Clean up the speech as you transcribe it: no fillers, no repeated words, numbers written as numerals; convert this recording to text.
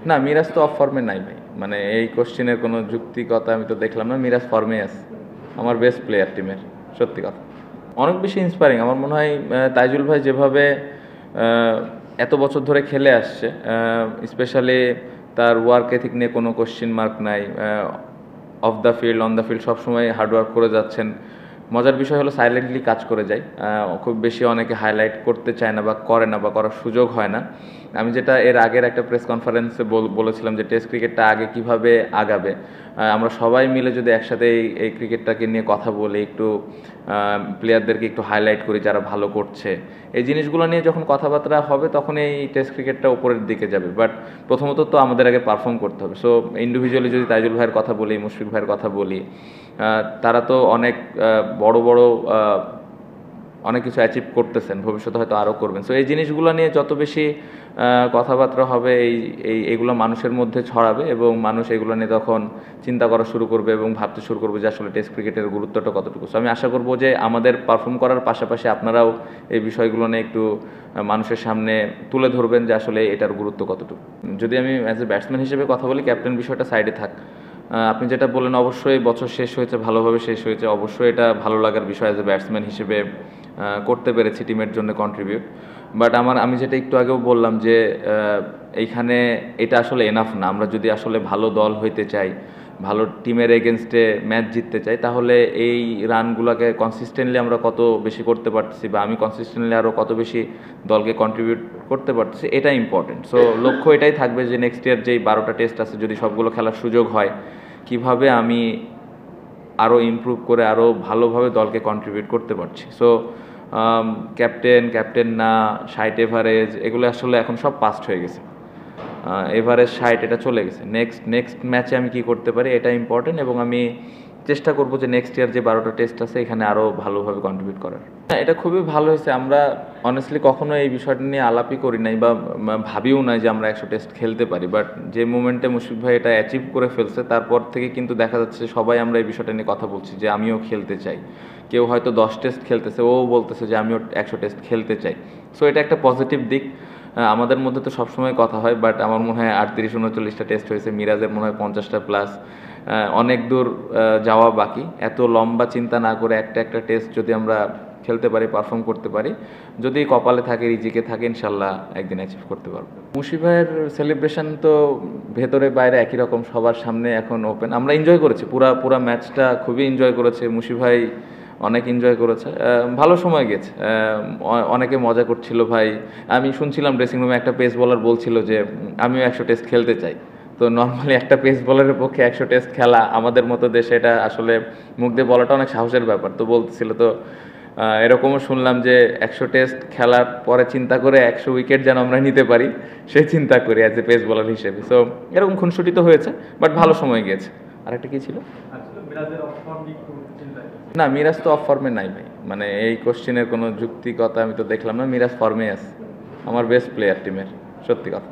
না, মিরাজ তো অফ ফর্মে নাই ভাই। মানে এই কোশ্চেনের কোনো যুক্তিকতা আমি তো দেখলাম না। মিরাজ ফর্মে আছে, আমার বেস্ট প্লেয়ার টিমের, সত্যি কথা। অনেক বেশি ইন্সপায়ারিং আমার মনে হয়। তাইজুল ভাই যেভাবে এত বছর ধরে খেলে আসছে, স্পেশালি তার ওয়ার্ক এথিক নিয়ে কোনো কোশ্চেন মার্ক নাই। Of the field, on the field সবসময় হার্ডওয়ার্ক করে যাচ্ছেন। মজার বিষয় হলো সাইলেন্টলি কাজ করে যায়। খুব বেশি অনেকে হাইলাইট করতে চায় না বা করে না বা করার সুযোগ হয় না। আমি যেটা এর আগের একটা প্রেস কনফারেন্সে বলেছিলাম যে টেস্ট ক্রিকেটটা আগে কিভাবে আগাবে। আমরা সবাই মিলে যদি একসাথে এই ক্রিকেটটাকে নিয়ে কথা বলি, একটু প্লেয়ারদেরকে একটু হাইলাইট করি যারা ভালো করছে, এই জিনিসগুলো নিয়ে যখন কথাবার্তা হবে তখন এই টেস্ট ক্রিকেটটা উপরের দিকে যাবে। বাট প্রথমত তো আমাদের আগে পারফর্ম করতে হবে। সো ইন্ডিভিজুয়ালি যদি তাইজুল ভাইয়ের কথা বলি, মুশফিক ভাইয়ের কথা বলি, তারা তো অনেক বড় বড় অনেক কিছু অ্যাচিভ করতেছেন, ভবিষ্যতে হয়তো আরও করবেন। সো এই জিনিসগুলো নিয়ে যত বেশি কথাবার্তা হবে, এইগুলো মানুষের মধ্যে ছড়াবে এবং মানুষ এগুলো নিয়ে তখন চিন্তা করা শুরু করবে এবং ভাবতে শুরু করবে যে আসলে টেস্ট ক্রিকেটের গুরুত্বটা কতটুকু। সো আমি আশা করব যে আমাদের পারফর্ম করার পাশাপাশি আপনারাও এই বিষয়গুলো নিয়ে একটু মানুষের সামনে তুলে ধরবেন যে আসলে এটার গুরুত্ব কতটুকু। যদি আমি অ্যাজ এ ব্যাটসম্যান হিসেবে কথা বলি, ক্যাপ্টেন বিষয়টা সাইডে থাক। আপনি যেটা বললেন, অবশ্যই বছর শেষ হয়েছে, ভালোভাবে শেষ হয়েছে, অবশ্যই এটা ভালো লাগার বিষয় অ্যাজ এ ব্যাটসম্যান হিসেবে করতে পেরেছি টিমের জন্য কন্ট্রিবিউট। বাট আমি যেটা একটু আগেও বললাম যে এইখানে এটা আসলে এনাফ না। আমরা যদি আসলে ভালো দল হইতে চাই, ভালো টিমের এগেনস্টে ম্যাচ জিততে চাই, তাহলে এই রানগুলোকে কনসিস্টেন্টলি আমরা কত বেশি করতে পারতেছি বা আমি কনসিস্টেন্টলি আরও কত বেশি দলকে কন্ট্রিবিউট করতে পারতেছি, এটা ইম্পর্টেন্ট। সো লক্ষ্য এটাই থাকবে যে নেক্সট ইয়ার যেই 12টা টেস্ট আছে, যদি সবগুলো খেলার সুযোগ হয়, কিভাবে আমি আরও ইমপ্রুভ করে আরও ভালোভাবে দলকে কন্ট্রিবিউট করতে পারছি। সো ক্যাপ্টেন না, 60 এভারেজ, এগুলো আসলে এখন সব পাস্ট হয়ে গেছে। এভারেজ 60 এটা চলে গেছে। নেক্সট ম্যাচে আমি কি করতে পারি, এটা ইম্পর্টেন্ট। এবং আমি চেষ্টা করব যে নেক্সট ইয়ার যে 12টা টেস্ট আছে এখানে আরও ভালোভাবে কন্ট্রিবিউট করার। এটা খুবই ভালো হয়েছে। আমরা অনেস্টলি কখনো এই বিষয়টা নিয়ে আলাপই করি নাই বা ভাবিও নাই যে আমরা 100 টেস্ট খেলতে পারি। বাট যে মোমেন্টে মুশফিক ভাই এটা অ্যাচিভ করে ফেলছে, তারপর থেকে কিন্তু দেখা যাচ্ছে সবাই আমরা এই বিষয়টা নিয়ে কথা বলছি যে আমিও খেলতে চাই। কেউ হয়তো 10 টেস্ট খেলতেছে, ও বলতেছে যে আমিও 100 টেস্ট খেলতে চাই। সো এটা একটা পজিটিভ দিক। আমাদের মধ্যে তো সবসময় কথা হয়, বাট আমার মনে হয় 38-39টা টেস্ট হয়েছে, মিরাজের মনে হয় 50টা প্লাস। অনেক দূর যাওয়া বাকি। এত লম্বা চিন্তা না করে একটা টেস্ট যদি আমরা খেলতে পারি, পারফর্ম করতে পারি, যদি কপালে থাকে, রিজিকে থাকে, ইনশাল্লাহ একদিন অ্যাচিভ করতে পারবো। মুশফিক ভাইয়ের সেলিব্রেশন তো ভেতরে বাইরে একই রকম, সবার সামনে এখন ওপেন। আমরা এনজয় করেছি, পুরা ম্যাচটা খুবই এনজয় করেছে। মুশফিক ভাই অনেক এনজয় করেছে, ভালো সময় গেছে। অনেকে মজা করছিল ভাই। আমি শুনছিলাম ড্রেসিং রুমে একটা পেস বলার বলছিল যে আমিও 100 টেস্ট খেলতে চাই। তো নর্মালি একটা পেস বলারের পক্ষে 100 টেস্ট খেলা আমাদের মতো দেশে এটা আসলে মুখ দিয়ে বলাটা অনেক সাহসের ব্যাপার। তো বলতেছিল, তো এরকমও শুনলাম যে 100 টেস্ট খেলার পরে চিন্তা করে 100 উইকেট যেন আমরা নিতে পারি, সেই চিন্তা করি অ্যাজ এ পেস বলার হিসেবে। সো এরকম খুনসুটি তো হয়েছে, বাট ভালো সময় গিয়েছে। আরেকটা কি ছিল? না, মিরাজ তো অফ ফর্মে নাই ভাই। মানে এই কোশ্চেনের কোনো যুক্তিকতা আমি তো দেখলাম না। মিরাজ ফর্মে আছে, আমার বেস্ট প্লেয়ার টিমের, সত্যি কথা।